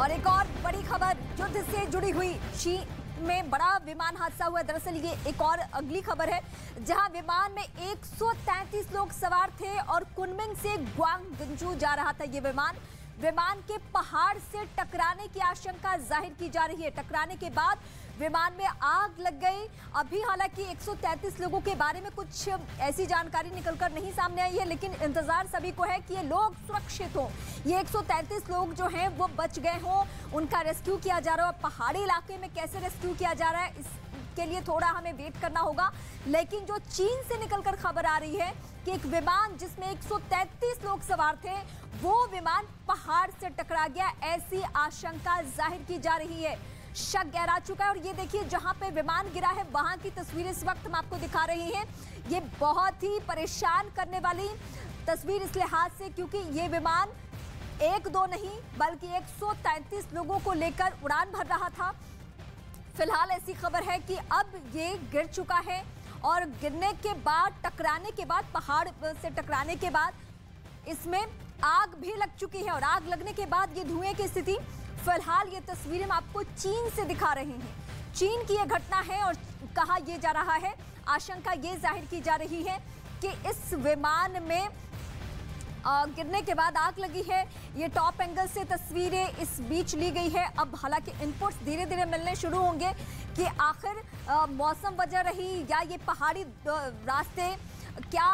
और एक और बड़ी खबर युद्ध से जुड़ी हुई, चीन में बड़ा विमान हादसा हुआ। दरअसल ये एक और अगली खबर है, जहां विमान में 133 लोग सवार थे और कुनमिंग से ग्वांगजू जा रहा था। ये विमान के पहाड़ से टकराने की आशंका जाहिर की जा रही है। टकराने के बाद विमान में आग लग गई। अभी हालांकि 133 लोगों के बारे में कुछ ऐसी जानकारी निकलकर नहीं सामने आई है, लेकिन इंतजार सभी को है कि ये लोग सुरक्षित हों, ये 133 लोग जो हैं वो बच गए हों, उनका रेस्क्यू किया जा रहा है। पहाड़ी इलाके में कैसे रेस्क्यू किया जा रहा है इसके लिए थोड़ा हमें वेट करना होगा। लेकिन जो चीन से निकलकर खबर आ रही है कि एक विमान जिसमें 133 लोग सवार थे, वो विमान पहाड़ से टकरा गया, ऐसी आशंका जाहिर की जा रही है। शक गहरा चुका है। और ये देखिए, जहां पे विमान गिरा है वहां की तस्वीर इस वक्त हम आपको दिखा रही हैं। ये बहुत ही परेशान करने वाली तस्वीर इस लिहाज से, क्योंकि ये विमान एक दो नहीं बल्कि 133 लोगों को लेकर उड़ान भर रहा था। फिलहाल ऐसी खबर है कि अब ये गिर चुका है और गिरने के बाद, टकराने के बाद, पहाड़ से टकराने के बाद इसमें आग भी लग चुकी है। और आग लगने के बाद ये धुएं की स्थिति, फिलहाल ये तस्वीरें हम आपको चीन से दिखा रहे हैं। चीन की ये घटना है और कहा यह जा रहा है, आशंका ये जाहिर की जा रही है कि इस विमान में गिरने के बाद आग लगी है। ये टॉप एंगल से तस्वीरें इस बीच ली गई है। अब हालांकि इनपुट्स धीरे धीरे मिलने शुरू होंगे कि आखिर मौसम वजह रही या ये पहाड़ी रास्ते क्या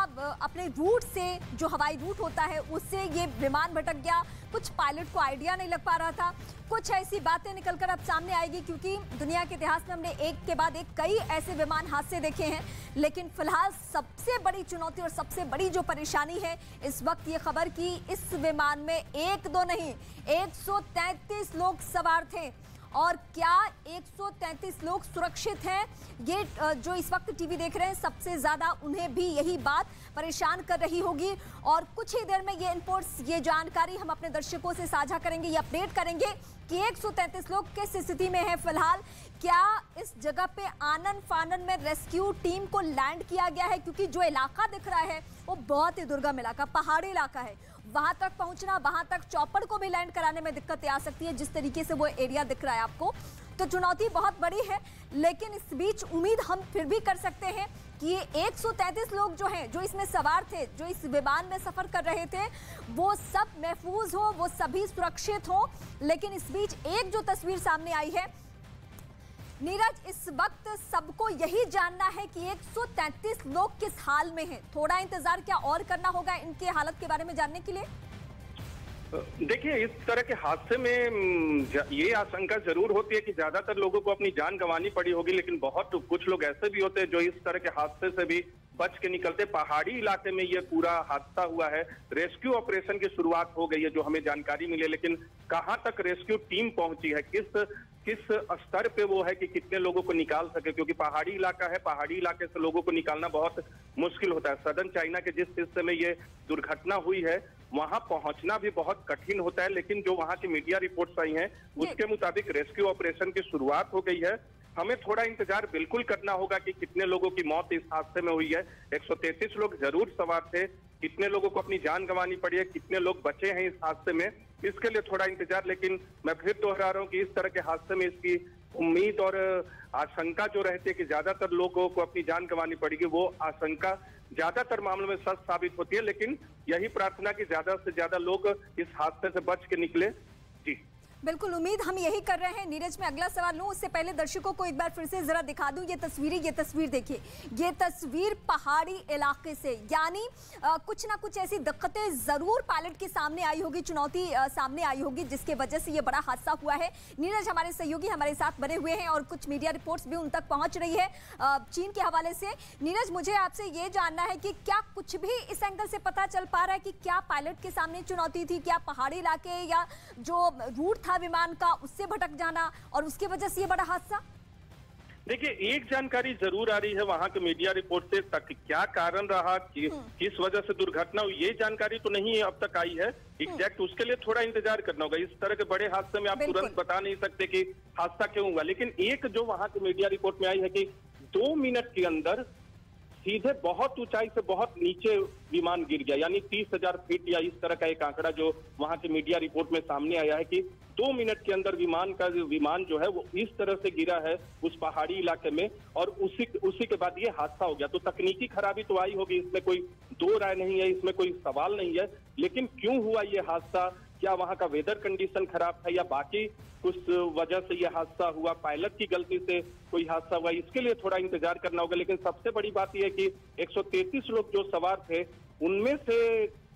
अपने रूट से, जो हवाई रूट होता है उससे ये विमान भटक गया। कुछ पायलट को आइडिया नहीं लग पा रहा था। कुछ ऐसी बातें निकलकर अब सामने आएगी, क्योंकि दुनिया के इतिहास में हमने एक के बाद एक कई ऐसे विमान हादसे देखे हैं। लेकिन फिलहाल सबसे बड़ी चुनौती और सबसे बड़ी जो परेशानी है इस वक्त, ये खबर कि इस विमान में एक दो नहीं 133 लोग सवार थे। और क्या 133 लोग सुरक्षित हैं? ये जो इस वक्त टीवी देख रहे हैं, सबसे ज्यादा उन्हें भी यही बात परेशान कर रही होगी। और कुछ ही देर में ये इनपुट्स, ये जानकारी हम अपने दर्शकों से साझा करेंगे, ये अपडेट करेंगे कि 133 लोग किस स्थिति में हैं फिलहाल। क्या इस जगह पे आनन फानन में रेस्क्यू टीम को लैंड किया गया है? क्योंकि जो इलाका दिख रहा है वो बहुत ही दुर्गम इलाका, पहाड़ी इलाका है। वहां तक पहुंचना, वहां तक चॉपर को भी लैंड कराने में दिक्कतें आ सकती है, जिस तरीके से वो एरिया दिख रहा है आपको। तो चुनौती बहुत बड़ी है, लेकिन इस बीच उम्मीद हम फिर भी कर सकते हैं कि ये 133 लोग जो हैं, जो इसमें सवार थे, जो इस विमान में सफर कर रहे थे, वो सब महफूज हो, वो सभी सुरक्षित हो। लेकिन इस बीच एक जो तस्वीर सामने आई है नीरज, इस वक्त सबको यही जानना है कि 133 लोग किस हाल में हैं। थोड़ा इंतजार क्या और करना होगा इनके हालत के बारे में जानने के लिए? देखिए, इस तरह के हादसे में ये आशंका जरूर होती है कि ज्यादातर लोगों को अपनी जान गंवानी पड़ी होगी, लेकिन बहुत कुछ लोग ऐसे भी होते हैं जो इस तरह के हादसे से भी बच के निकलते। पहाड़ी इलाके में ये पूरा हादसा हुआ है। रेस्क्यू ऑपरेशन की शुरुआत हो गई है, जो हमें जानकारी मिली, लेकिन कहां तक रेस्क्यू टीम पहुंची है, किस स्तर पे वो है कि कितने लोगों को निकाल सके, क्योंकि पहाड़ी इलाका है, पहाड़ी इलाके से लोगों को निकालना बहुत मुश्किल होता है। सदर्न चाइना के जिस हिस्से में ये दुर्घटना हुई है वहां पहुंचना भी बहुत कठिन होता है। लेकिन जो वहां की मीडिया रिपोर्ट्स आई हैं उसके मुताबिक रेस्क्यू ऑपरेशन की शुरुआत हो गई है। हमें थोड़ा इंतजार बिल्कुल करना होगा कि कितने लोगों की मौत इस हादसे में हुई है। 133 लोग जरूर सवार थे, कितने लोगों को अपनी जान गंवानी पड़ी है, कितने लोग बचे हैं इस हादसे में, इसके लिए थोड़ा इंतजार। लेकिन मैं फिर दोहरा रहा हूं कि इस तरह के हादसे में इसकी उम्मीद और आशंका जो रहती है कि ज्यादातर लोगों को अपनी जान गंवानी पड़ेगी, वो आशंका ज्यादातर मामलों में सच साबित होती है। लेकिन यही प्रार्थना कि ज्यादा से ज्यादा लोग इस हादसे से बच के निकले। जी बिल्कुल, उम्मीद हम यही कर रहे हैं। नीरज, मैं अगला सवाल लूं उससे पहले दर्शकों को एक बार फिर से जरा दिखा दूं ये तस्वीर देखिए, ये तस्वीर पहाड़ी इलाके से, यानी कुछ ना कुछ ऐसी दिक्कतें जरूर पायलट के सामने आई होगी, चुनौती सामने आई होगी, जिसके वजह से ये बड़ा हादसा हुआ है। नीरज, हमारे सहयोगी हमारे साथ बने हुए हैं और कुछ मीडिया रिपोर्ट्स भी उन तक पहुंच रही है चीन के हवाले से। नीरज, मुझे आपसे ये जानना है कि क्या कुछ भी इस एंगल से पता चल पा रहा है कि क्या पायलट के सामने चुनौती थी? क्या पहाड़ी इलाके या जो रूट विमान का उससे भटक जाना और उसकी वजह से ये बड़ा हादसा? देखिए, एक जानकारी जरूर आ रही है वहां के मीडिया रिपोर्ट से, तक क्या कारण रहा, किस वजह से दुर्घटना हुई, ये जानकारी तो नहीं है अब तक आई है एग्जैक्ट। उसके लिए थोड़ा इंतजार करना होगा। इस तरह के बड़े हादसे में आप तुरंत बता नहीं सकते कि हादसा क्यों हुआ। लेकिन एक जो वहां के मीडिया रिपोर्ट में आई है कि 2 मिनट के अंदर सीधे बहुत ऊंचाई से बहुत नीचे विमान गिर गया, यानी 30,000 फीट या इस तरह का एक आंकड़ा जो वहां की मीडिया रिपोर्ट में सामने आया है कि 2 मिनट के अंदर विमान जो है वो इस तरह से गिरा है उस पहाड़ी इलाके में, और उसी के बाद ये हादसा हो गया। तो तकनीकी खराबी तो आई होगी, इसमें कोई दो राय नहीं है, इसमें कोई सवाल नहीं है, लेकिन क्यों हुआ ये हादसा? क्या वहां का वेदर कंडीशन खराब था या बाकी कुछ वजह से यह हादसा हुआ, पायलट की गलती से कोई हादसा हुआ, इसके लिए थोड़ा इंतजार करना होगा। लेकिन सबसे बड़ी बात यह है कि 133 लोग जो सवार थे उनमें से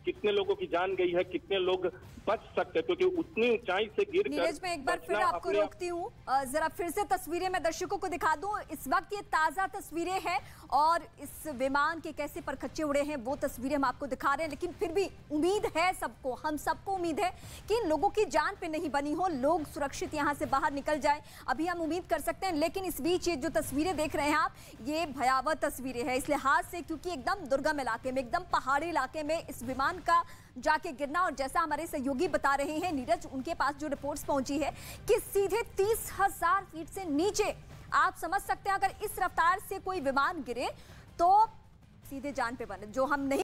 कितने लोगों की जान गई है, कितने लोग बच सकते हैं, क्योंकि उतनी ऊंचाई से गिर कर नीरज, मैं एक बार फिर आपको रोकती हूँ, जरा फिर से तस्वीरें मैं दर्शकों को दिखा दूं। इस वक्त ये ताजा तस्वीरें हैं और इस विमान के कैसे परखच्चे उड़े हैं वो तस्वीरें हम आपको दिखा रहे हैं। लेकिन फिर भी उम्मीद है सबको, हम सबको उम्मीद है कि लोगों की जान पे नहीं बनी हो, लोग सुरक्षित यहाँ से बाहर निकल जाए, अभी हम उम्मीद कर सकते हैं। लेकिन इस बीच ये जो तस्वीरें देख रहे हैं आप, ये भयावह तस्वीरें हैं इस लिहाज से क्योंकि एकदम दुर्गम इलाके में, एकदम पहाड़ी इलाके में इस विमान का जाके गिरना, और जैसा हमारे सहयोगी बता रहे हैं नीरज, उनके पास जो रिपोर्ट्स पहुंची है कि सीधे 30,000 फीट से नीचे, आप समझ सकते हैं अगर इस रफ्तार से कोई विमान गिरे तो सीधे जान पे बने, जो हम नहीं